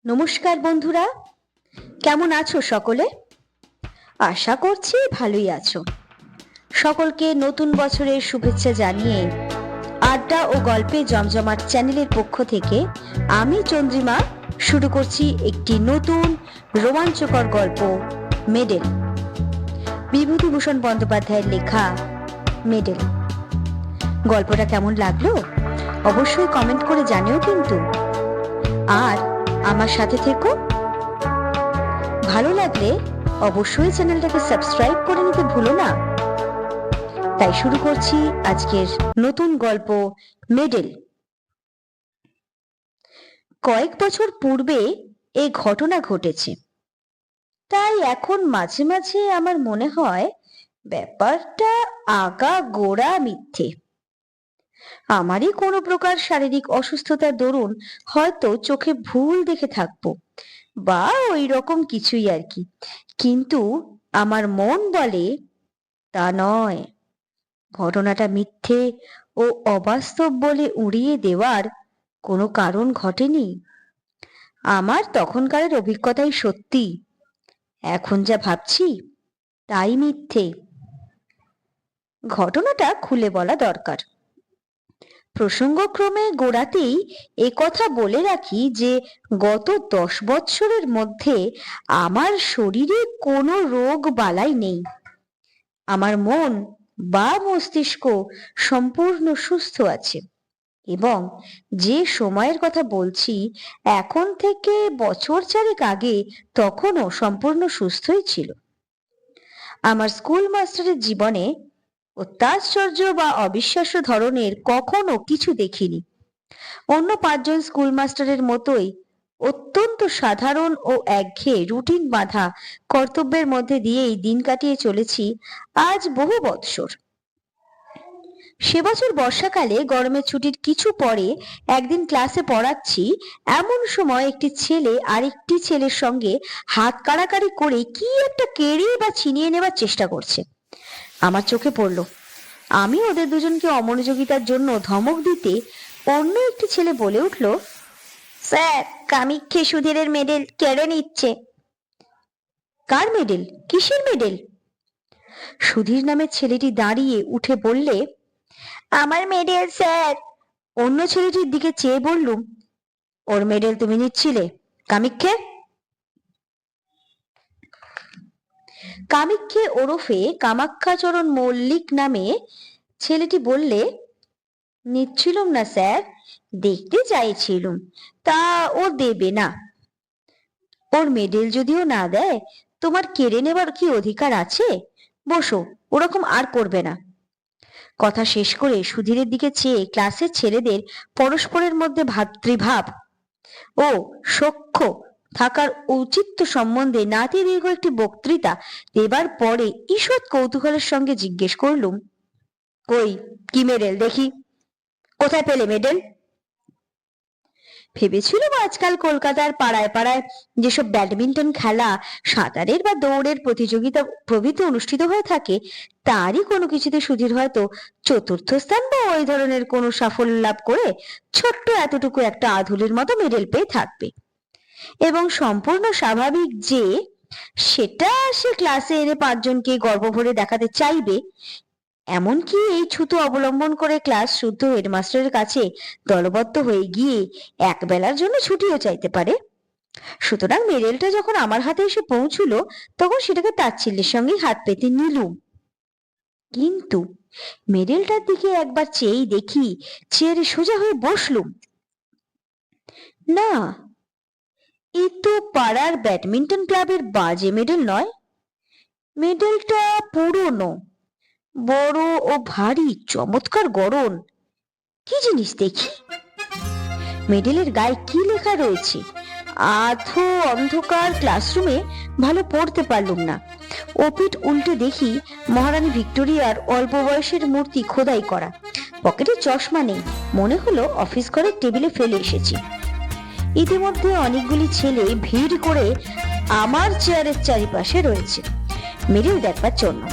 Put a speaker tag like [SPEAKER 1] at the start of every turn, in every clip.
[SPEAKER 1] নমস্কার বন্ধুরা, কেমন আছো সকলে? আশা করছি ভালোই আছো। সকলকে নতুন বছরের শুভেচ্ছা জানিয়ে আড্ডা ও গল্পে জমজমাট চ্যানেলের পক্ষ থেকে আমি চন্দ্রিমা শুরু করছি একটি নতুন রোমাঞ্চকর গল্প, মেডেল। বিভূতিভূষণ বন্দ্যোপাধ্যায়ের লেখা মেডেল। গল্পটা কেমন লাগলো অবশ্যই কমেন্ট করে জানিও কিন্তু। আর আমার সাথে থেকো। ভালো লাগলে অবশ্যই চ্যানেলটাকে সাবস্ক্রাইব করে নিতে ভুলো না। তাই শুরু করছি আজকের নতুন গল্প, মেডেল। কয়েক বছর পূর্বে এই ঘটনা ঘটেছে, তাই এখন মাঝে মাঝে আমার মনে হয় ব্যাপারটা আগা গোড়া মিথ্যে। আমারই কোনো প্রকার শারীরিক অসুস্থতার দরুন হয়তো চোখে ভুল দেখে থাকবো বা ওই রকম কিছুই আর কি, কিন্তু আমার মন বলে তা নয়। ঘটনাটা মিথ্যে ও অবাস্তব বলে উড়িয়ে দেওয়ার কোনো কারণ ঘটেনি। আমার তখনকারের অভিজ্ঞতাই সত্যি, এখন যা ভাবছি তাই মিথ্যে। ঘটনাটা খুলে বলা দরকার। প্রসঙ্গক্রমে গোড়াতেই একথা বলে রাখি যে গত 10 বৎসরের মধ্যে আমার শরীরে কোনো রোগ বালাই নেই। আমার মন বা মস্তিষ্ক সম্পূর্ণ সুস্থ আছে এবং যে সময়ের কথা বলছি এখন থেকে বছর 4 আগে তখনও সম্পূর্ণ সুস্থই ছিল। আমার স্কুল মাস্টারের জীবনে অত্যাশ্চর্য বা অবিশ্বাস্য ধরনের কখনো কিছু দেখিনি। অন্য 5 জন স্কুল মাস্টারের মতোই অত্যন্ত সাধারণ ও একঘেয়ে রুটিন বাঁধা কর্তব্যের মধ্যে দিয়েই দিন কাটিয়ে চলেছি আজ বহু বৎসর। সে বছর বর্ষাকালে গরমের ছুটির কিছু পরে একদিন ক্লাসে পড়াচ্ছি, এমন সময় একটি ছেলে আরেকটি ছেলের সঙ্গে হাত কাড়াকাড়ি করে কি একটা কেড়ে বা ছিনিয়ে নেবার চেষ্টা করছে। আমার চোখে পড়লো। আমি ওদের দুজনকে অমনোযোগিতার জন্য ধমক দিতে অন্য একটি ছেলে বলে উঠল, স্যার, কামিক্ষে সুধীরের মেডেল কেড়ে নিচ্ছে। কার মেডেল? কিসের মেডেল? সুধীর নামের ছেলেটি দাঁড়িয়ে উঠে বললে, আমার মেডেল স্যার। অন্য ছেলেটির দিকে চেয়ে বললুম, ওর মেডেল তুমি নিচ্ছিলে? কামিক্ষে? কামিক্ষে ওরফে কামাক্ষাচরণ মল্লিক নামে ছেলেটি বললে, নিচ্ছিলুম না স্যার, দেখতে চাইছিলুম, তা ও দেবে না। ওর মেডেল যদিও না দেয়, তোমার কেড়ে নেবার কি অধিকার আছে? বসো, ওরকম আর করবে না। কথা শেষ করে সুধীরের দিকে চেয়ে ক্লাসের ছেলেদের পরস্পরের মধ্যে ভাতৃভাব ও সখ্য থাকার ঔচিত্য সম্বন্ধে নাতি দীর্ঘ একটি বক্তৃতা দেবার পরে ঈষৎ কৌতূহলের সঙ্গে জিজ্ঞেস করলুম, কই, কি মেডেল দেখি? কোথায় পেলে মেডেল? ভেবেছিলাম আজকাল কলকাতার পাড়ায় পাড়ায় যেসব ব্যাডমিন্টন খেলা, সাঁতারের বা দৌড়ের প্রতিযোগিতা প্রভৃতি অনুষ্ঠিত হয়ে থাকে, তারই কোনো কিছুতে সুধীর হয়তো 4র্থ স্থান বা ওই ধরনের কোনো সাফল্য লাভ করে ছোট্ট এতটুকু একটা আধুলির মতো মেডেল পেয়ে থাকবে এবং সম্পূর্ণ স্বাভাবিক যে সেটা সে ক্লাসে এনে 5 জনকে গর্ব ভরে দেখাতে চাইবে। এমনকি এই ছুতো অবলম্বন করে ক্লাস শুদ্ধ হেডমাস্টারের কাছে দলবদ্ধ হয়ে গিয়ে এক বেলার জন্য ছুটিও চাইতে পারে। সুতরাং মেডেলটা যখন আমার হাতে এসে পৌঁছলো তখন সেটাকে তাচ্ছিল্যের সঙ্গে হাত পেতে নিলুম। কিন্তু মেডেলটার দিকে একবার চেয়েই দেখি চেয়ারে সোজা হয়ে বসলুম। না, এ তো পাড়ার ব্যাডমিন্টন ক্লাবের বাজে মেডেল নয়। মেডেলটা পুরনো, বড় ও ভারী, চমৎকার গড়ন। কি জিনিস দেখি? মেডেলের গায়ে কি লেখা রয়েছে আধো অন্ধকার ক্লাসরুমে ভালো পড়তে পারলুম না। ওপিঠ উল্টে দেখি মহারানী ভিক্টোরিয়ার অল্প বয়সের মূর্তি খোদাই করা। পকেটে চশমা নেই, মনে হলো অফিস ঘরের টেবিলে ফেলে এসেছি। ইতিমধ্যে অনেকগুলি ছেলে ভিড় করে আমার চেয়ারের চারিপাশে রয়েছে মেডেল দেখবার জন্য।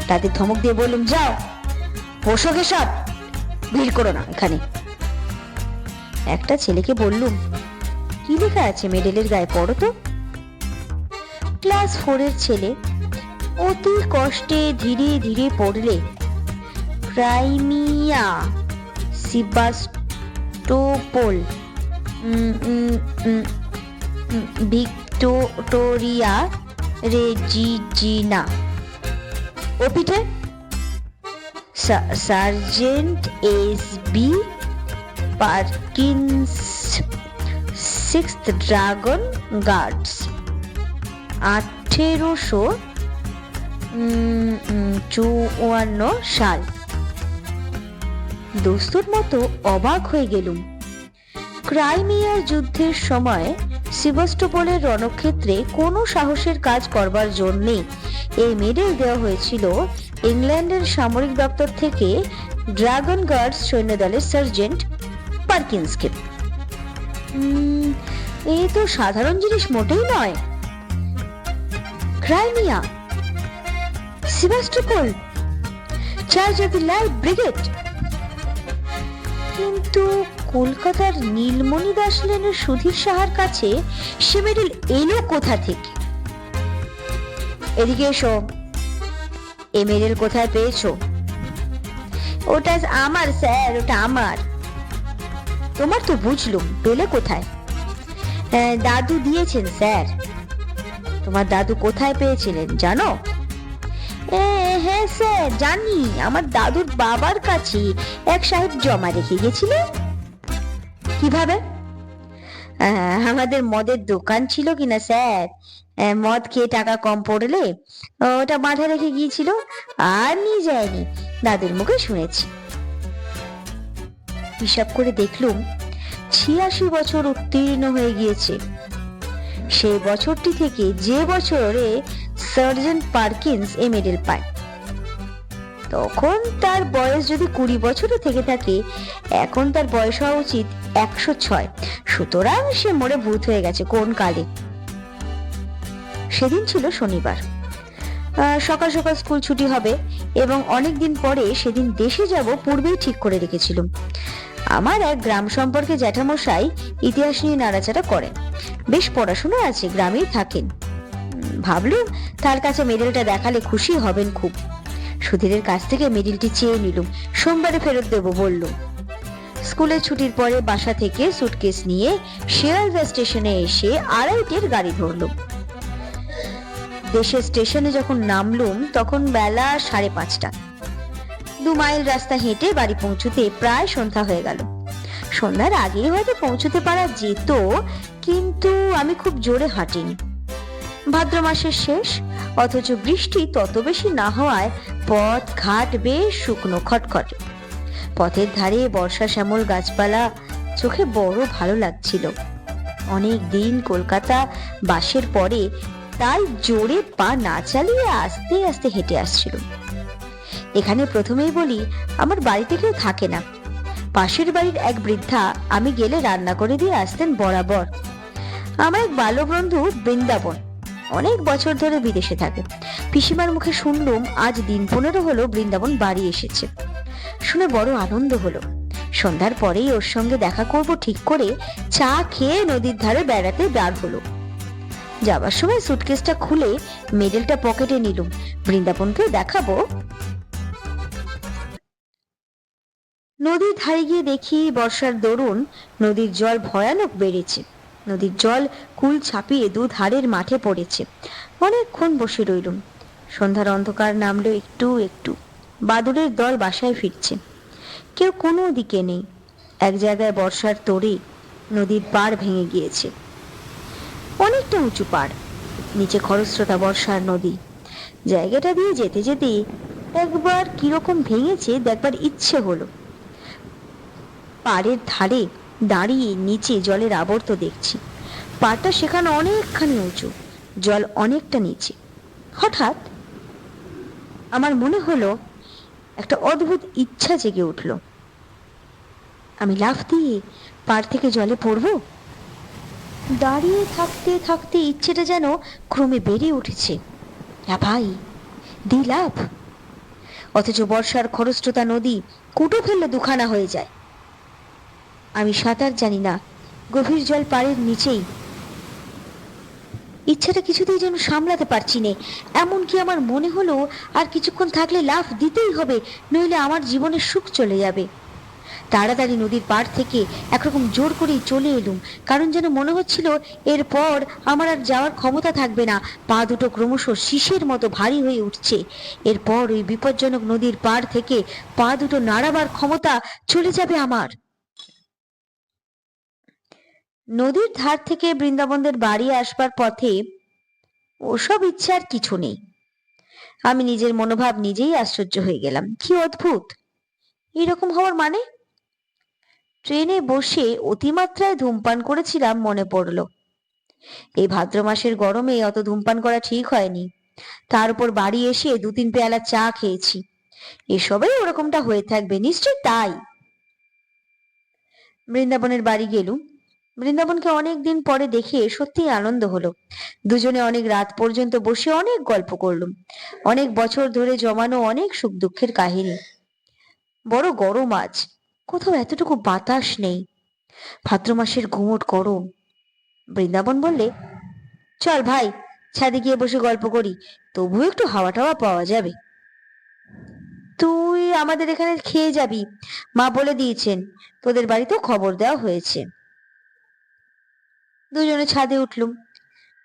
[SPEAKER 1] তাদের ধমক দিয়ে বললুম, যাও বসো গে সব, ভিড় করো না এখানে। একটা ছেলেকে বললুম, কি লেখা আছে মেডেলের গায়ে, পড়ো তো। ক্লাস 4 এর ছেলে অতি কষ্টে ধীরে ধীরে পড়লে, ক্রাইমিয়া, সিভাস্টোপোল, ভিক্টোরিয়া, রেজিজিনা। ও পিঠে sergeant S B. Perkins, 6th dragon guards, 1854 সাল। দোস্তুর মতো অবাক হয়ে গেলুম। ক্রাইমিয়ার যুদ্ধের সময় সিভাস্টোপোলের রণক্ষেত্রে কোনো সাহসের কাজ করবার জন্যে এই মেডেল দেওয়া হয়েছিল ইংল্যান্ডের সামরিক দপ্তর থেকে ড্রাগন গার্ডস সৈন্যদলের সার্জেন্ট পার্কিন্সকে। এ তো সাধারণ জিনিস মোটেই নয়। Crimea, Sevastopol, charge of the light brigade. কিন্তু কলকাতার নীলমণি দাস লেনের সুধীর সাহার কাছে সে মেডেল এলো কোথা থেকে? এদিকে এসো, এ মেডেল কোথায় পেয়েছো? ওটা আমার স্যার, ওটা আমার। তোমার তো বুঝলুম, পেলে কোথায়? দাদু দিয়েছেন স্যার। তোমার দাদু কোথায় পেয়েছিলেন জানো? হ্যাঁ স্যার জানি, আমার দাদুর বাবার কাছে এক সাহেব জমা রেখে গেছিলেন। কিভাবে? আমাদের মদের দোকান ছিল কিনা স্যার, মদ খেয়ে টাকা কম পড়লে ওটা বাঁধা রেখে গিয়েছিল, আর নিয়ে যায়নি, দাদুর মুখে শুনেছি। হিসাব করে দেখলুম 86 বছর উত্তীর্ণ হয়ে গিয়েছে। সেই বছরটি থেকে যে বছরে সার্জেন্ট পার্কিন্স এই মেডেল পায়, তখন তার বয়স যদি 20 বছরও থেকে থাকে, এখন তার বয়স হওয়া উচিত 106। সুতরাং সে মরে ভূত হয়ে গেছে কোন কালে। সেদিন ছিল শনিবার। সকাল সকাল স্কুল ছুটি হবে এবং অনেক দিন পরে সেদিন দেশে যাব পূর্বেই ঠিক করে রেখেছিলাম। আমার এক গ্রাম সম্পর্কে জ্যাঠামশাই ইতিহাস নিয়ে নাড়াচাড়া করেন, বেশ পড়াশোনা আছে, গ্রামেই থাকেন। ভাবলুম তার কাছে মেডেলটা দেখালে খুশি হবেন খুব। সুধীরের কাছ থেকে মেডেলটি চেয়ে নিলুম, সোমবারে ফেরত দেবো বললুম। স্কুলের ছুটির পরে বাসা থেকে সুটকেস নিয়ে শিয়ালদা স্টেশনে এসে 2:30 গাড়ি ধরলুম। দেশের স্টেশনে যখন নামলুম তখন বেলা 5:30। 2 মাইল রাস্তা হেঁটে বাড়ি পৌঁছতে প্রায় সন্ধ্যা হয়ে গেল। সন্ধ্যার আগেই হয়তো পৌঁছতে পারা যেত, কিন্তু আমি খুব জোরে হাঁটিনি। ভাদ্র মাসের শেষ, অথচ বৃষ্টি তত বেশি না হওয়ায় পথ ঘাট বেশ শুকনো খটখটে। পথের ধারে বর্ষা শ্যামল গাছপালা চোখে বড় ভালো লাগছিল। অনেক দিন কলকাতা বাসের পরে তাই জোরে পা না চালিয়ে আস্তে আস্তে হেঁটে আসছিল। এখানে প্রথমেই বলি, আমার বাড়িতে কেউ থাকে না। পাশের বাড়ির এক বৃদ্ধা আমি গেলে রান্না করে দিয়ে আসতেন বরাবর। আমার এক বাল্যবন্ধু বৃন্দাবন, অনেক বছর ধরে বিদেশে থাকে। পিসিমার মুখে শুনলুম আজ দিন 15 হলো বৃন্দাবন বাড়ি এসেছে। শুনে বড় আনন্দ হলো। সন্ধ্যার পরেই ওর সঙ্গে দেখা করব ঠিক করে চা খেয়ে নদীর ধারে বেড়াতে বার হলো। যাবার সময় সুটকেসটা খুলে মেডেলটা পকেটে নিলুম, বৃন্দাবনকেও দেখাবো। নদীর ধারে গিয়ে দেখি বর্ষার দরুন নদীর জল ভয়ানক বেড়েছে। নদীর জল কুল ছাপিয়ে দুধারের মাঠে পড়েছে। অনেকক্ষণ বসে রইলুম। সন্ধ্যার অন্ধকার নামলো একটু একটু। বাদুড়ের দল বাসায় ফিরছে, কেউ কোনো দিকে নেই। এক জায়গায় বর্ষার তোড়ে নদীর পাড় ভেঙে গিয়েছে, অনেকটা উঁচু পাড়, নিচে খরস্রোতা বর্ষার নদী। জায়গাটা দিয়ে যেতে যেতে একবার কিরকম ভেঙেছে দেখবার ইচ্ছে হলো। পাড়ের ধারে দাঁড়িয়ে নিচে জলের আবর্ত দেখছি। পাড়টা সেখানে অনেকখানি উঁচু, জল অনেকটা নিচে। হঠাৎ আমার মনে হলো একটা অদ্ভুত ইচ্ছা জেগে উঠল। আমি লাফ দিয়ে পাড় থেকে জলে পড়ব। দাঁড়িয়ে থাকতে থাকতে ইচ্ছেটা যেন ক্রমে বেড়ে উঠেছে। লাফাই, দি লাফ, অথচ বর্ষার খরস্রোতা নদী কুটো ফেললে দুখানা হয়ে যায়। আমি সাঁতার জানি না, গভীর জল পাড়ের নিচেই। ইচ্ছাটা কিছুতেই যেন সামলাতে পারছি নে। এমনকি আমার মনে হলো আর কিছুক্ষণ থাকলে লাফ দিতেই হবে, নইলে আমার জীবনের সুখ চলে যাবে। তাড়াতাড়ি নদীর পাড় থেকে একরকম জোর করেই চলে এলুম, কারণ যেন মনে হচ্ছিল এরপর আমার আর যাওয়ার ক্ষমতা থাকবে না। পা দুটো ক্রমশ শীষের মতো ভারী হয়ে উঠছে। এরপর ওই বিপজ্জনক নদীর পাড় থেকে পা দুটো নাড়াবার ক্ষমতা চলে যাবে আমার। নদীর ধার থেকে বৃন্দাবনদের বাড়ি আসবার পথে ওসব ইচ্ছে আর কিছু নেই। আমি নিজের মনোভাব নিজেই আশ্চর্য হয়ে গেলাম। কি অদ্ভুত! এরকম হওয়ার মানে? ট্রেনে বসে অতিমাত্রায় ধূমপান করেছিলাম মনে পড়ল। এই ভাদ্র মাসের গরমে অত ধূমপান করা ঠিক হয়নি। তার উপর বাড়ি এসে 2-3 পেয়ালা চা খেয়েছি। এসবেই ওরকমটা হয়ে থাকবে, নিশ্চয়ই তাই। বৃন্দাবনের বাড়ি গেলুম। বৃন্দাবনকে অনেকদিন পরে দেখে সত্যিই আনন্দ হলো। দুজনে অনেক রাত পর্যন্ত বসে অনেক গল্প করলুম। অনেক বছর ধরে জমানো অনেক সুখ দুঃখের কাহিনী। বড় গরম আজ, কোথাও এতটুকু বাতাস নেই। ভাদ্র মাসের গুমোট গরম। বৃন্দাবন বললে, চল ভাই, ছাদে গিয়ে বসে গল্প করি, তবু একটু হাওয়া টাওয়া পাওয়া যাবে। তুই আমাদের এখানে খেয়ে যাবি, মা বলে দিয়েছেন। তোদের বাড়িতেও খবর দেওয়া হয়েছে। দুজনে ছাদে উঠলুম।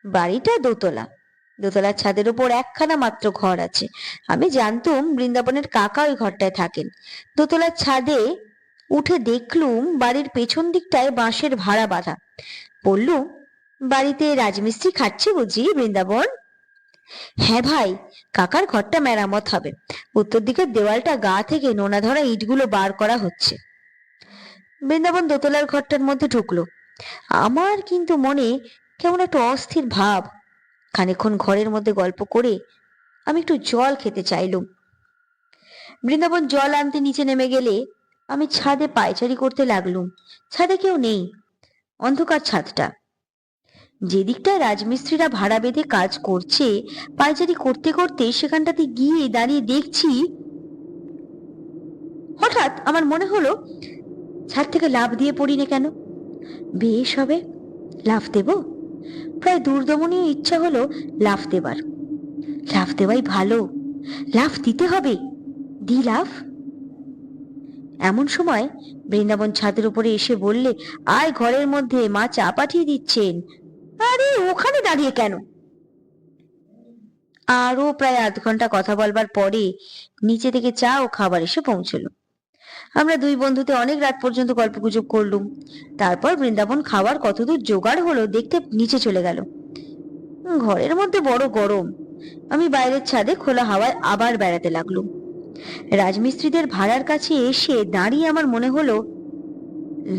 [SPEAKER 1] বাড়িটা দোতলা। দোতলার ছাদের উপর একখানা মাত্র ঘর আছে। আমি জানতুম বৃন্দাবনের কাকা ওই ঘরটায় থাকেন। দোতলার ছাদে উঠে দেখলুম বাড়ির পেছন দিকটায় বাঁশের ভাড়া বাঁধা। বললুম, বাড়িতে রাজমিস্ত্রি খাটছে বুঝি বৃন্দাবন? হ্যাঁ ভাই, কাকার ঘরটা মেরামত হবে। উত্তর দিকের দেওয়ালটা গা থেকে নোনা ধরা ইটগুলো বার করা হচ্ছে। বৃন্দাবন দোতলার ঘরটার মধ্যে ঢুকলো। আমার কিন্তু মনে কেমন একটা অস্থির ভাব। খানিকক্ষণ ঘরের মধ্যে গল্প করে আমি একটু জল খেতে চাইলুম। বৃন্দাবন জল আনতে নিচে নেমে গেলে আমি ছাদে পায়চারি করতে লাগলুম। ছাদে কেউ নেই, অন্ধকার ছাদটা। যেদিকটায় রাজমিস্ত্রিরা ভাড়া বেঁধে কাজ করছে, পায়চারি করতে করতে সেখানটাতে গিয়ে দাঁড়িয়ে দেখছি, হঠাৎ আমার মনে হলো ছাদ থেকে লাফ দিয়ে পড়ি না কেন। বেশ হবে, লাফ দেব। প্রায় দুর্দমনীয় ইচ্ছা হলো লাফ দেবার। লাফ দেওয়াই ভালো, লাফ দিতে হবে। দি লাফ। এমন সময় বৃন্দাবন ছাদের উপরে এসে বললে, আয় ঘরের মধ্যে, মা চা পাঠিয়ে দিচ্ছেন। আরে ওখানে দাঁড়িয়ে কেন? আরো প্রায় আধ ঘন্টা কথা বলবার পরে নিচে থেকে চা ও খাবার এসে পৌঁছলো। আমরা দুই বন্ধুতে অনেক রাত পর্যন্ত গল্পগুজব করলুম। তারপর বৃন্দাবন খাওয়ার কতদূর জোগাড় হলো দেখতে নিচে চলে গেল। ঘরের মধ্যে বড় গরম। আমি বাইরের ছাদে খোলা হাওয়ায় আবার বেড়াতে লাগলুম। রাজমিস্ত্রিদের ভাড়ার কাছে এসে দাঁড়িয়ে আমার মনে হলো,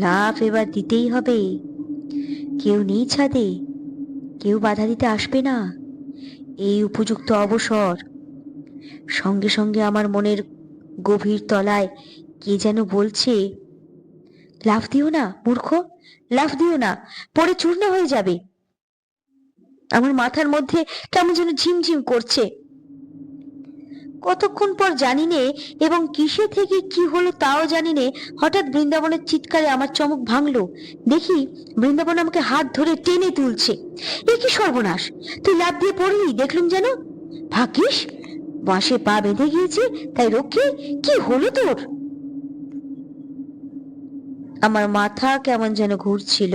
[SPEAKER 1] লাফ এবার দিতেই হবে। কেউ নেই ছাদে, কেউ বাধা দিতে আসবে না, এই উপযুক্ত অবসর। সঙ্গে সঙ্গে আমার মনের গভীর তলায় কে যেন বলছে, লাফ দিও না মূর্খ, লাফ দিও না, পরে চূর্ণ হয়ে যাবে। আমার মাথার মধ্যে কেমন যেন ঝিমঝিম করছে। কতক্ষণ পর জানি নে, এবং কিসে থেকে কি হলো তাও জানি নে, হঠাৎ বৃন্দাবনের চিৎকারে আমার চমক ভাঙলো। দেখি বৃন্দাবন আমাকে হাত ধরে টেনে তুলছে। এ কি সর্বনাশ! তুই লাফ দিয়ে পড়লি দেখলুম যেন। ভাগ্যিস বাঁশে পা বেঁধে গিয়েছে, তাই রক্ষে। কি হলো তোর? আমার মাথা কেমন যেন ঘুরছিল,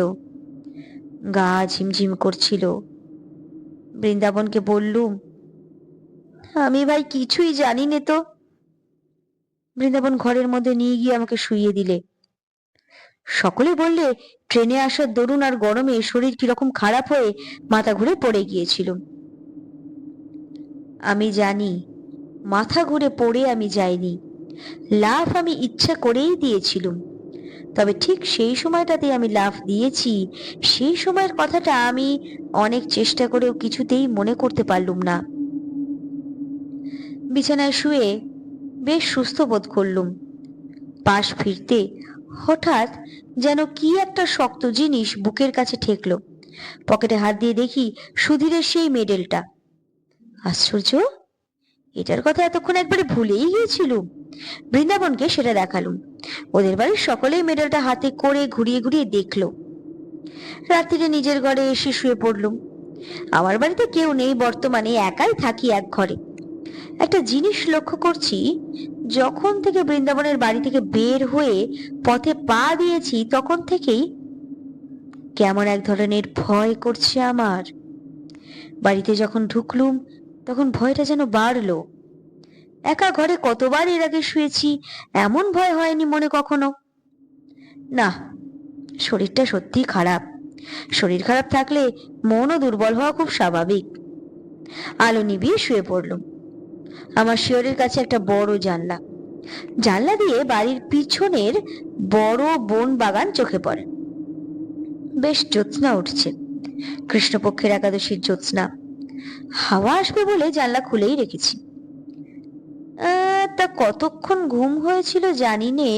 [SPEAKER 1] গা ঝিমঝিম করছিল। বৃন্দাবনকে বললুম, আমি ভাই কিছুই জানি নে তো। বৃন্দাবন ঘরের মধ্যে নিয়ে গিয়ে আমাকে শুইয়ে দিলে। সকলে বললে, ট্রেনে আসার দরুন আর গরমে শরীর কিরকম খারাপ হয়ে মাথা ঘুরে পড়ে গিয়েছিল। আমি জানি মাথা ঘুরে পড়ে আমি যাইনি, লাফ আমি ইচ্ছা করেই দিয়েছিলুম। তবে ঠিক সেই সময়টাতে আমি লাফ দিয়েছি, সেই সময়ের কথাটা আমি অনেক চেষ্টা করেও কিছুতেই মনে করতে পারলুম না। বিছানায় শুয়ে বেশ সুস্থ বোধ করলুম। পাশ ফিরতে হঠাৎ যেন কি একটা শক্ত জিনিস বুকের কাছে ঠেকলো। পকেটে হাত দিয়ে দেখি সুধীরের সেই মেডেলটা। আশ্চর্য, এটার কথা এতক্ষণ একবারে ভুলেই গিয়েছিলুম। বৃন্দাবনকে সেটা দেখালুম। ওদের বাড়ির সকলেই মেডেলটা হাতে করে ঘুরিয়ে ঘুরিয়ে দেখলো। রাত্রিরে নিজের ঘরে এসে শুয়ে পড়লুম। আমার বাড়িতে কেউ নেই, বর্তমানে একাই থাকি এক ঘরে। একটা জিনিস লক্ষ্য করছি, যখন থেকে বৃন্দাবনের বাড়ি থেকে বের হয়ে পথে পা দিয়েছি তখন থেকেই কেমন এক ধরনের ভয় করছে আমার। বাড়িতে যখন ঢুকলুম তখন ভয়টা যেন বাড়লো। একা ঘরে কতবার এর আগে শুয়েছি, এমন ভয় হয়নি মনে কখনো। না, শরীরটা সত্যি খারাপ। শরীর খারাপ থাকলে মনও দুর্বল হওয়া খুব স্বাভাবিক। আলো নিভিয়ে শুয়ে পড়লুম। আমার শিয়রের কাছে একটা বড় জানলা। জানলা দিয়ে বাড়ির পিছনের বড় বন বাগান চোখে পড়ে। বেশ জ্যোৎস্না উঠছে, কৃষ্ণপক্ষের একাদশীর জ্যোৎস্না। হাওয়া আসবে বলে জানলা খুলেই রেখেছি। তা কতক্ষণ ঘুম হয়েছিল জানি নে,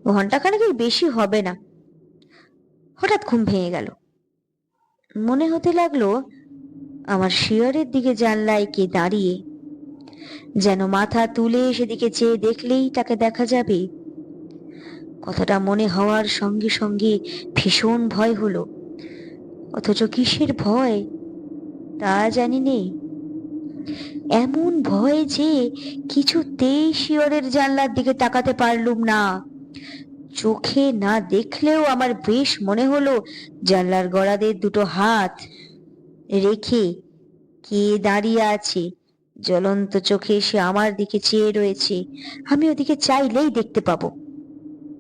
[SPEAKER 1] ঘন্টাখানেকের বেশি হবে না। হঠাৎ ঘুম ভেঙে গেল। মনে হতে লাগলো আমার শিয়রের দিকে জানলায় কে দাঁড়িয়ে, যেন মাথা তুলে সেদিকে চেয়ে দেখলেই তাকে দেখা যাবে। কথাটা মনে হওয়ার সঙ্গে সঙ্গে ভীষণ ভয় হলো, অথচ কিসের ভয় তা জানি নে। এমন ভয় যে কিছুতেই শিয়রের জানলার দিকে তাকাতে পারলুম না। চোখে না দেখলেও আমার বেশ মনে হলো জানলার গড়াদের দুটো হাত রেখে কে দাঁড়িয়ে আছে, জ্বলন্ত চোখে সে আমার দিকে চেয়ে রয়েছে। আমি ওদিকে চাইলেই দেখতে পাবো।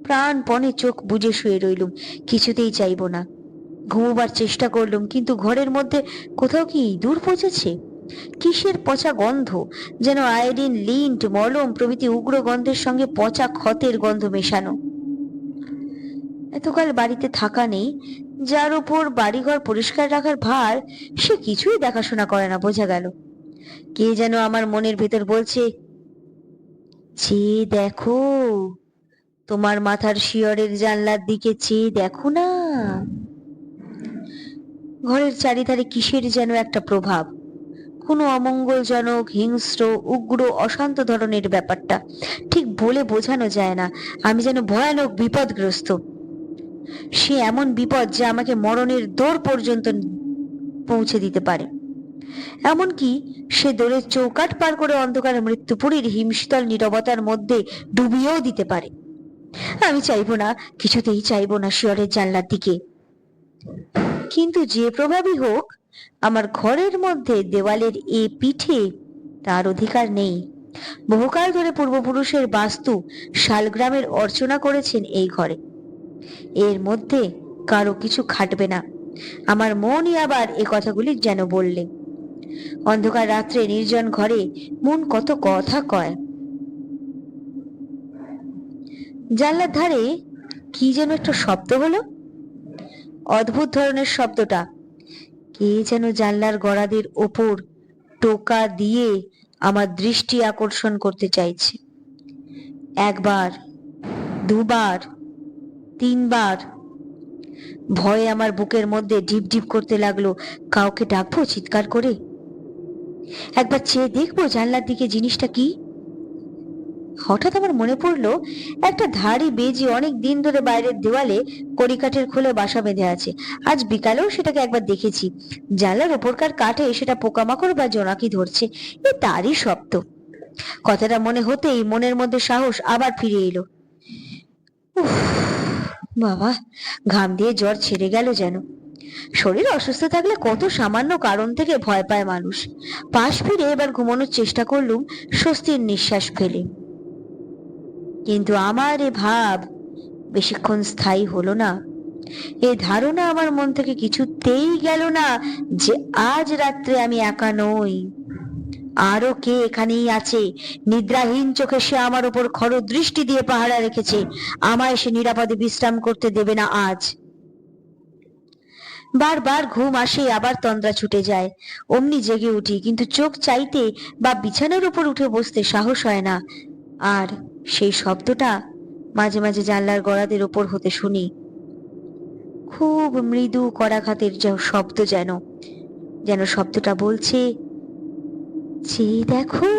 [SPEAKER 1] প্রাণপণে চোখ বুজে শুয়ে রইলুম, কিছুতেই চাইব না। ঘুমোবার চেষ্টা করলুম, কিন্তু ঘরের মধ্যে কোথাও কি ইঁদুর পচেছে? কিসের পচা গন্ধ, যেন আয়োডিন, লিন্ট, মলম প্রভৃতি উগ্র গন্ধের সঙ্গে পচা ক্ষতের গন্ধ মেশানো। এতকাল বাড়িতে থাকা নেই, যার উপর বাড়িঘর পরিষ্কার রাখার ভার, সে কিছুই দেখাশোনা করে না বোঝা গেল। কে যেন আমার মনের ভেতর বলছে, চেয়ে দেখো, তোমার মাথার শিয়রের জানলার দিকে চেয়ে দেখো না। ঘরের চারিধারে কিসের যেন একটা প্রভাব, কোনো অমঙ্গলজনক, হিংস্র, উগ্র, অশান্ত ধরনের ব্যাপারটা। ঠিক বলে বোঝানো যায় না। আমি যেন ভয়ানক বিপদগ্রস্ত। সে এমন বিপদ যে আমাকে মরণের দোর পর্যন্ত পৌঁছে দিতে পারে। এমনকি সে দোরের চৌকাঠ পার করে অন্ধকার মৃত্যুপুরীর হিমশীতল নীরবতার মধ্যে ডুবিয়েও দিতে পারে। আমি চাইবো না, কিছুতেই চাইবো না শিয়রের জানলার দিকে। কিন্তু যে প্রভাবই হোক, আমার ঘরের মধ্যে দেওয়ালের এ পিঠে তার অধিকার নেই। বহুকাল ধরে পূর্বপুরুষের বাস্তু শালগ্রামের অর্চনা করেছেন এই ঘরে। এর মধ্যে কারো কিছু খাটবে না। আমার মনই আবার এ কথাগুলি যেন বললে। অন্ধকার রাত্রে নির্জন ঘরে মন কত কথা কয়। জানলার ধারে কি যেন একটা শব্দ হলো, অদ্ভুত ধরনের শব্দটা। কে যেন জানলার গড়াদের ওপর টোকা দিয়ে আমার দৃষ্টি আকর্ষণ করতে চাইছে। একবার, দুবার, তিনবার। ভয়ে আমার বুকের মধ্যে ঢিপ ঢিপ করতে লাগলো। কাউকে ডাকবো চিৎকার করে? একবার চেয়ে দেখবো জানলার দিকে জিনিসটা কি? হঠাৎ আমার মনে পড়লো একটা ধাড়ি বেজি অনেক দিন ধরে বাইরের দেওয়ালে কড়িকাঠের খোলে বাসা বেঁধে আছে। আজ বিকালেও সেটাকে একবার দেখেছি। জানলার ওপরকার কাঠে সেটা পোকামাকড় বা জোনাকি ধরছে, এ তারই শব্দ। কথাটা মনে হতেই মনের মধ্যে সাহস আবার ফিরে এলো। বাবা, ঘাম দিয়ে জ্বর ছেড়ে গেল যেন। শরীর অসুস্থ থাকলে কত সামান্য কারণ থেকে ভয় পায় মানুষ। পাশ ফিরে এবার ঘুমানোর চেষ্টা করলুম স্বস্তির নিঃশ্বাস ফেলে। কিন্তু আমার এ ভাব বেশিক্ষণ স্থায়ী হলো না। এ ধারণা আমার মন থেকে কিছুতেই গেল না যে আজ রাত্রে আমি একা নই। আরো কে এখানেই আছে। নিদ্রাহীন চোখে সে আমার উপর খর দৃষ্টি দিয়ে পাহারা রেখেছে। আমায় সে নিরাপদে বিশ্রাম করতে দেবে না আজ। বারবার ঘুম আসে, আবার তন্দ্রা ছুটে যায়। অমনি জেগে উঠি, কিন্তু চোখ চাইতে বা বিছানার উপর উঠে বসতে সাহস হয় না। আর সেই শব্দটা মাঝে মাঝে জানলার গড়াদের ওপর হতে শুনি। খুব মৃদু করাঘাতের শব্দ, যেন যেন শব্দটা বলছে, চেয়ে দেখো,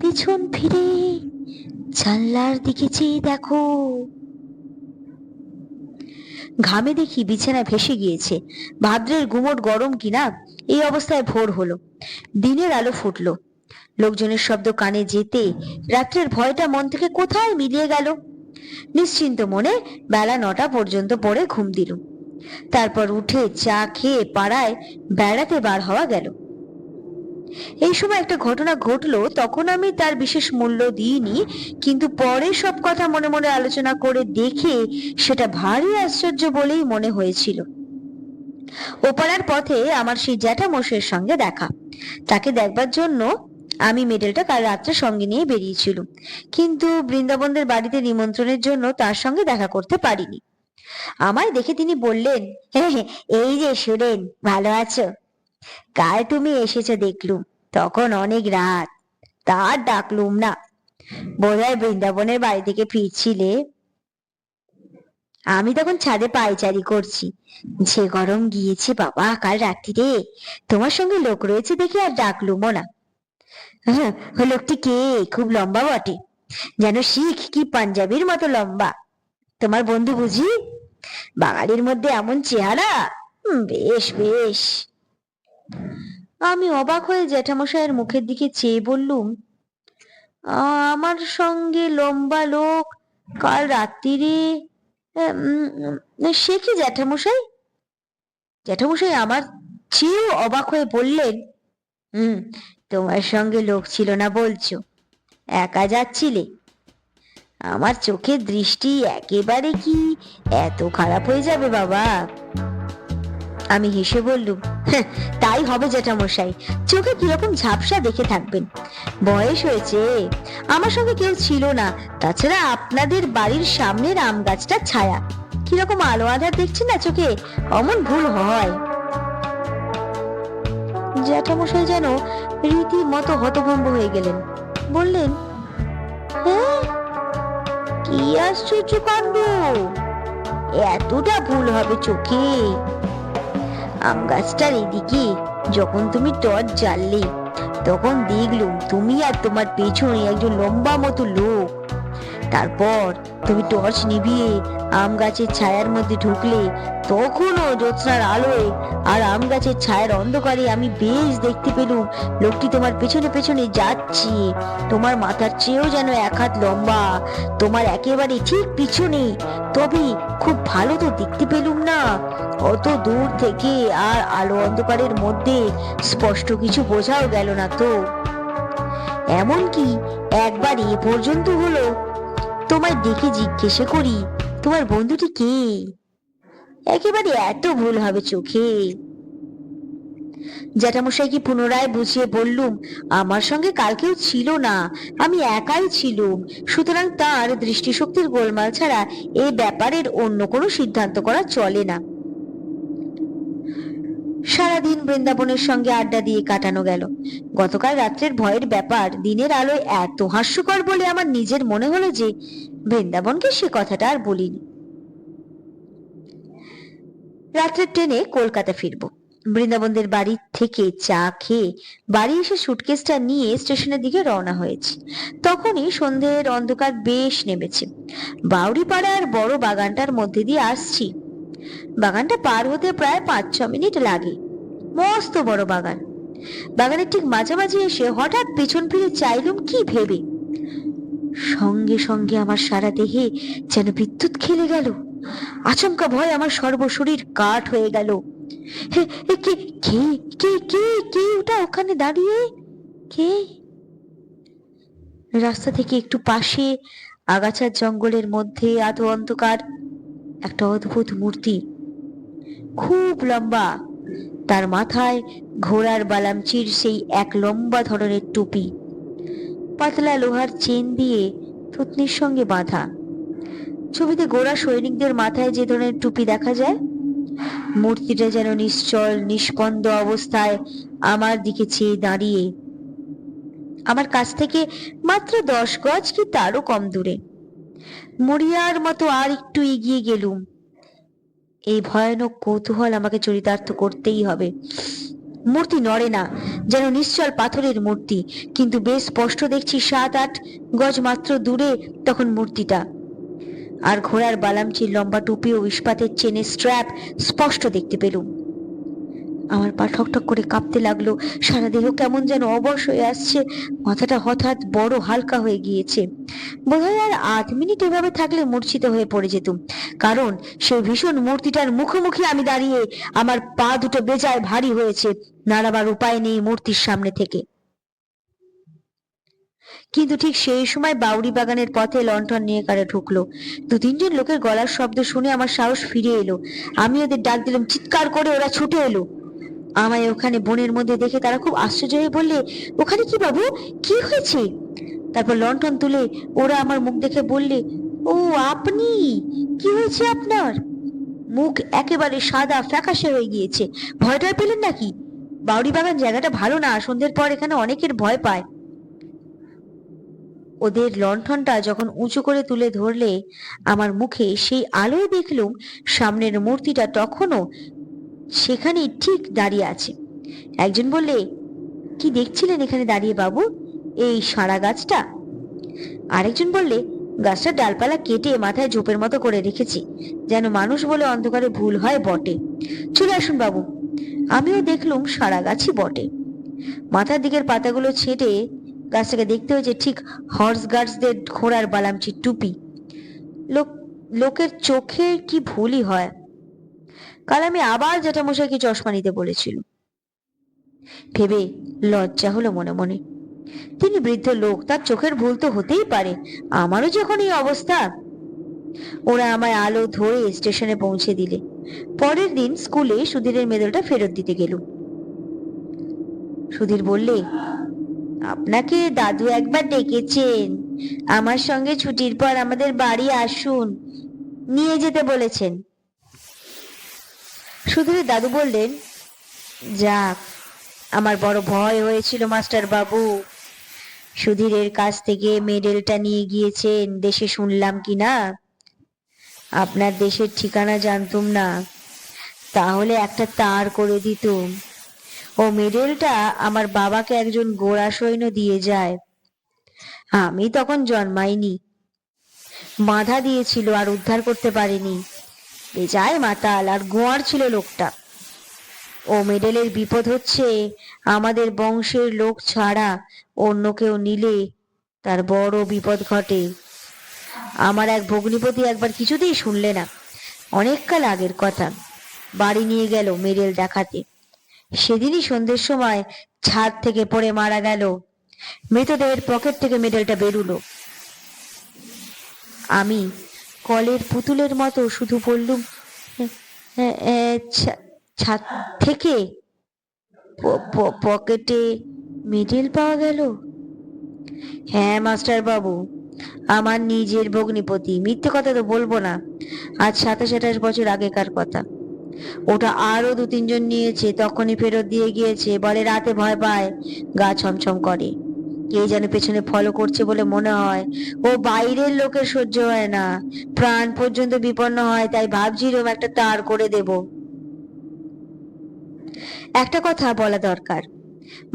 [SPEAKER 1] পেছন ফিরে জানলার দিকে চেয়ে দেখো। ঘামে দেখি বিছানা ভেসে গিয়েছে। ভাদ্রের গুমোট গরম কিনা, এই অবস্থায় ভোর হলো, দিনের আলো ফুটলো। লোকজনের শব্দ কানে যেতে রাত্রের ভয়টা মন থেকে কোথায় মিলিয়ে গেল। নিশ্চিন্ত মনে বেলা 9টা পর্যন্ত পড়ে ঘুম দিলুম। তারপর উঠে চা খেয়ে পাড়ায় বেড়াতে বার হওয়া গেল। এই সময় একটা ঘটনা ঘটলো, তখন আমি তার বিশেষ মূল্য দিইনি, কিন্তু পরে সব কথা মনে মনে আলোচনা করে দেখে সেটা ভারী আশ্চর্য বলেই মনে হয়েছিল। ওপাড়ার পথে আমার সেই জ্যাঠামশাইয়ের সঙ্গে দেখা। তাকে দেখবার জন্য আমি মেডেলটা কাল রাত্রে সঙ্গে নিয়ে বেরিয়েছিলাম, কিন্তু বৃন্দাবনদের বাড়িতে নিমন্ত্রণের জন্য তার সঙ্গে দেখা করতে পারিনি। আমায় দেখে তিনি বললেন, হ্যাঁ, এই যে সুরেন, ভালো আছো? কাল তুমি এসেছো দেখলুম, তখন অনেক রাত, তার ডাকলুম না। বোধহয় বৃন্দাবনের বাড়ি থেকে ফিরছিলে। আমি তখন ছাদে পায়চারি করছি। যে গরম গিয়েছে বাবা কাল রাত্রিরে, তোমার সঙ্গে লোক রয়েছে দেখে আর ডাকলুমও না। লোকটি কে? খুব লম্বা বটে, যেন শিখ কি পাঞ্জাবির মতো লম্বা। তোমার বন্ধু বুঝি? বাঙালির মধ্যে এমন চেহারা! বেশ বেশ। আমি অবাক হয়ে জ্যাঠামশাইয়ের মুখের দিকে চেয়ে বললুম, আমার সঙ্গে লম্বা লোক কাল রাত্রিরে? সে কি জ্যাঠামশাই? জ্যাঠামশাই আমার চেয়েও অবাক হয়ে বললেন, তোমার সঙ্গে লোক ছিল না বলছো? একা যাচ্ছিলে? আমার চোখের দৃষ্টি একেবারে কি এত খারাপ হয়ে যাবে বাবা? আমি হেসে বললুম, তাই হবে জ্যাঠামশাই, চোখে কিরকম ঝাপসা দেখে থাকবেন, বয়স হয়েছে। আমার সঙ্গে কেউ ছিল না, তাছাড়া আপনাদের বাড়ির সামনের আম গাছটা ছায়া, কিরকম আলো আধার দেখছি না চোখে, অমন ভুল হয়। জ্যাঠামশাই যেন রীতিমতো হতভম্ব হয়ে গেলেন, বললেন, হ্যাঁ, কি আশ্চর্য কাণ্ড, এতটা ভুল হবে চোখে? আম গাছটার এদিকে যখন তুমি টর্চ জ্বাললে, তখন দেখলুম তুমি আর তোমার পেছনে একজন লম্বা মতো লোক। তারপর তুমি টর্চ নিভিয়ে আম গাছের ছায়ার মধ্যে ঢুকলে, তখনও জ্যোৎস্নার আলোয় আর আম গাছের ছায়ার অন্ধকারে আমি বেশ দেখতে পেলুম লোকটি তোমার পেছনে পেছনে যাচ্ছে, তোমার মাথার চেয়েও যেন 1 হাত লম্বা, তোমার একেবারে ঠিক পিছনে। তবে খুব ভালো তো দেখতে পেলুম না, অত দূর থেকে আর আলো অন্ধকারের মধ্যে স্পষ্ট কিছু বোঝাও গেল না তো। এমনকি একবার এ পর্যন্ত হলো তোমায় ডেকে জিজ্ঞেসে করি, তোমার বন্ধুটি কে? একেবারে এত ভুল হবে চোখে? জ্যাঠামশাইকে পুনরায় বুঝিয়ে বললুম, আমার সঙ্গে কাল কেউ ছিল না, আমি একাই ছিলুম, সুতরাং তার দৃষ্টিশক্তির গোলমাল ছাড়া এই ব্যাপারের অন্য কোনো সিদ্ধান্ত করা চলে না। সারাদিন বৃন্দাবনের সঙ্গে আড্ডা দিয়ে কাটানো গেল। গতকাল রাত্রের ভয়ের ব্যাপার দিনের আলোয় এত হাস্যকর বলে আমার নিজের মনে হলো যে বৃন্দাবনকে সে কথাটা আর বলিনি। রাত্রের ট্রেনে কলকাতা ফিরবো। বৃন্দাবনদের বাড়ি থেকে চা খেয়ে বাড়ি এসে সুটকেসটা নিয়ে স্টেশনের দিকে রওনা হয়েছি। তখনই সন্ধ্যের অন্ধকার বেশ নেমেছে। বাউরিপাড়ার বড় বাগানটার মধ্যে দিয়ে আসছি। বাগানটা পার হতে প্রায় 5-6 মিনিট লাগে। মস্ত বড় বাগান। বাগানের ঠিক মাঝামাঝি এসে হঠাৎ পেছন ফিরে চাইলুম কি ভেবে, সঙ্গে সঙ্গে আমার সারা দেহে যেন বিদ্যুৎ খেলে গেল। আচমকা ভয় আমার সর্বশরীর কাঠ হয়ে গেল। কে কে কে কে কে ওটা ওখানে দাঁড়িয়ে? কে? রাস্তা থেকে একটু পাশে আগাছার জঙ্গলের মধ্যে আধো অন্ধকার একটা অদ্ভুত মূর্তি, খুব লম্বা, তার মাথায় ঘোড়ার বালামচির সেই এক লম্বা ধরনের টুপি, পাতলা লোহার চেন দিয়ে থুতনির সঙ্গে বাঁধা। ছবিতে গোরা সৈনিকদের মাথায় যে ধরনের টুপি দেখা যায়, মূর্তিটা যেন নিশ্চল নিষ্পন্দ অবস্থায় আমার দিকে চেয়ে দাঁড়িয়ে, আমার কাছ থেকে মাত্র 10 গজ কি তারও কম দূরে। মরিয়ার মতো আর একটু এগিয়ে গেলুম। এই ভয়ানক কৌতূহল আমাকে চরিতার্থ করতেই হবে। মূর্তি নড়ে না, যেন নিশ্চল পাথরের মূর্তি, কিন্তু বেশ স্পষ্ট দেখছি 7-8 গজ মাত্র দূরে তখন মূর্তিটা। আর ঘোড়ার বালামচির লম্বা টুপি ও ইস্পাতের চেনের স্ট্র্যাপ স্পষ্ট দেখতে পেলুম। আমার পা ঠকঠক করে কাঁপতে লাগলো, সারা দেহ কেমন যেন অবশ হয়ে আসছে, মাথাটা হঠাৎ বড় হালকা হয়ে গিয়েছে। বোধহয় আর 8 মিনিট এভাবে থাকলে মূর্ছিত হয়ে পড়ে যেতুম, কারণ সেই ভীষণ মূর্তিটার মুখোমুখি আমি দাঁড়িয়ে। আমার পা দুটো বেজায় ভারী হয়েছে, নাড়াবার উপায় নেই মূর্তির সামনে থেকে। কিন্তু ঠিক সেই সময় বাউরি বাগানের পথে লণ্ঠন নিয়ে কারা ঢুকলো। 2-3 জন লোকের গলার শব্দ শুনে আমার সাহস ফিরে এলো। আমি ওদের ডাক দিলাম, চিৎকার করে ওরা ছুটে এলো। আমায় ওখানে বনের মধ্যে দেখে তারা খুব আশ্চর্য হয়ে বললে, ওখানে কি বাবু, কি হয়েছে? তারপর লণ্ঠন তুলে ওরা আমার মুখ দেখে বললে, ও আপনি, কি হয়েছে আপনার? মুখ একেবারে সাদা ফ্যাকাশে হয়ে গিয়েছে। ভয়টা পেলেন নাকি? বাউরি বাগান জায়গাটা ভালো না, সন্ধ্যের পর এখানে অনেকের ভয় পায়। ওদের লণ্ঠনটা যখন উঁচু করে তুলে ধরলে আমার মুখে সেই আলোয় দেখলুম সামনের মূর্তিটা তখনও সেখানেই ঠিক দাঁড়িয়ে আছে। একজন বললে, কি দেখছিলেন এখানে দাঁড়িয়ে বাবু? এই সারা গাছটা। আরেকজন বললে, গাছটার ডালপালা কেটে মাথায় ঝোপের মতো করে রেখেছি, যেন মানুষ বলে অন্ধকারে ভুল হয় বটে। চলে আসুন বাবু। আমিও দেখলুম সারা গাছই বটে। মাথার দিকের পাতাগুলো ছেটে গাছটাকে দেখতে হয়েছে ঠিক হর্স গার্ডসদের ঘোড়ার বালামচির টুপি। লোকের চোখে কি ভুলই হয়। কাল আমি আবার জ্যাঠামশাইকে চশমা নিতে বলেছিল, ভেবে লজ্জা হলো মনে মনে। তিনি বৃদ্ধ লোক, তার চোখের ভুল তো হতেই পারে, আমারও যখন এই অবস্থা। ওরা আমায় আলো ধরে স্টেশনে পৌঁছে দিলে। পরের দিন স্কুলে সুধীরের মেডেলটা ফেরত দিতে গেল। সুধীর বললে, আপনাকে দাদু একবার ডেকেছেন, আমার সঙ্গে ছুটির পর আমাদের বাড়ি আসুন, নিয়ে যেতে বলেছেন। সুধীরের দাদু বললেন, যাক, আমার বড় ভয় হয়েছিল মাস্টার বাবু। সুধীরের কাছ থেকে মেডেলটা নিয়ে গিয়েছেন দেশে, শুনলাম কি না? আপনার দেশের ঠিকানা জানতুম না, তাহলে একটা তার করে দিতুম। ও মেডেলটা আমার বাবাকে একজন গোড়া সৈন্য দিয়ে যায়। আমি তখন জন্মাইনি, বাধা দিয়েছিল আর উদ্ধার করতে পারেনি। বেজায় মাতাল আর গোয়ার ছিল লোকটা। ও মেডেলের বিপদ হচ্ছে, আমাদের বংশের লোক ছাড়া অন্য কেউ নিলে তার বড় বিপদ ঘটে। আমার এক ভগ্নিপতি একবার কিছুতেই শুনলে না, অনেক কাল আগের কথা। বাড়ি নিয়ে গেল মেডেল দেখাতে। সেদিনই সন্ধ্যের সময় ছাদ থেকে পড়ে মারা গেল। মৃতদেহের পকেট থেকে মেডেলটা বেরুলো। আমি কলের পুতুলের মতো শুধু বললুম, ছাদ থেকে পকেটে মেডেল পাওয়া গেল? হ্যাঁ মাস্টার বাবু, আমার নিজের ভগ্নিপতি, মিথ্যে কথা তো বলবো না, আজ 27-28 বছর আগেকার কথা। ওটা আরো 2-3 জন নিয়েছে, তখনই ফেরত দিয়ে গিয়েছে। বলে রাতে ভয় পায়, গা ছমছম করে, কে যেন পেছনে ফলো করছে বলে মনে হয়। ও বাইরের লোকের সহ্য হয় না, প্রাণ পর্যন্ত বিপন্ন হয়, তাই ভাবছিলাম একটা তার করে দেব। একটা কথা বলা দরকার,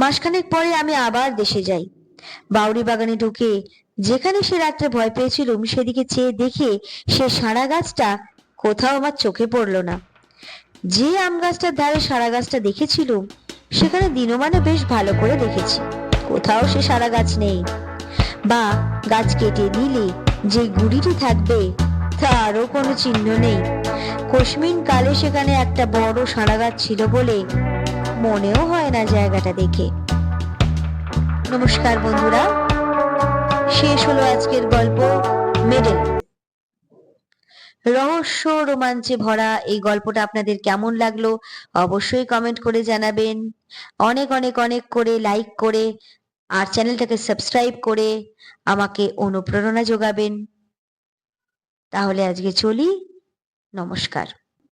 [SPEAKER 1] মাসখানেক পরে আমি আবার দেশে যাই। বাউরি বাগানে ঢুকে যেখানে সে রাত্রে ভয় পেয়েছিলুম, সেদিকে চেয়ে দেখে সে সারা গাছটা কোথাও আমার চোখে পড়লো না। যে আম গাছটার ধারে সারা গাছটা দেখেছিলুম, সেখানে দিনমানে বেশ ভালো করে দেখেছি, কোথাও সে সারা গাছ নেই। বা গাছ কেটে নিলে যে গুড়িটি থাকবে তারও কোনো চিহ্ন নেই। কোশমিন কালে সেখানে একটা বড় সারা গাছ ছিল বলে মনেও হয় না জায়গাটা দেখে। নমস্কার বন্ধুরা, শেষ হলো আজকের গল্প মেডেল। রহস্য রোমাঞ্চে ভরা এই গল্পটা আপনাদের কেমন লাগলো অবশ্যই কমেন্ট করে জানাবেন। অনেক অনেক অনেক করে লাইক করে আর চ্যানেলটাকে সাবস্ক্রাইব করে আমাকে অনুপ্রেরণা যোগাবেন। তাহলে আজকে চলি, নমস্কার।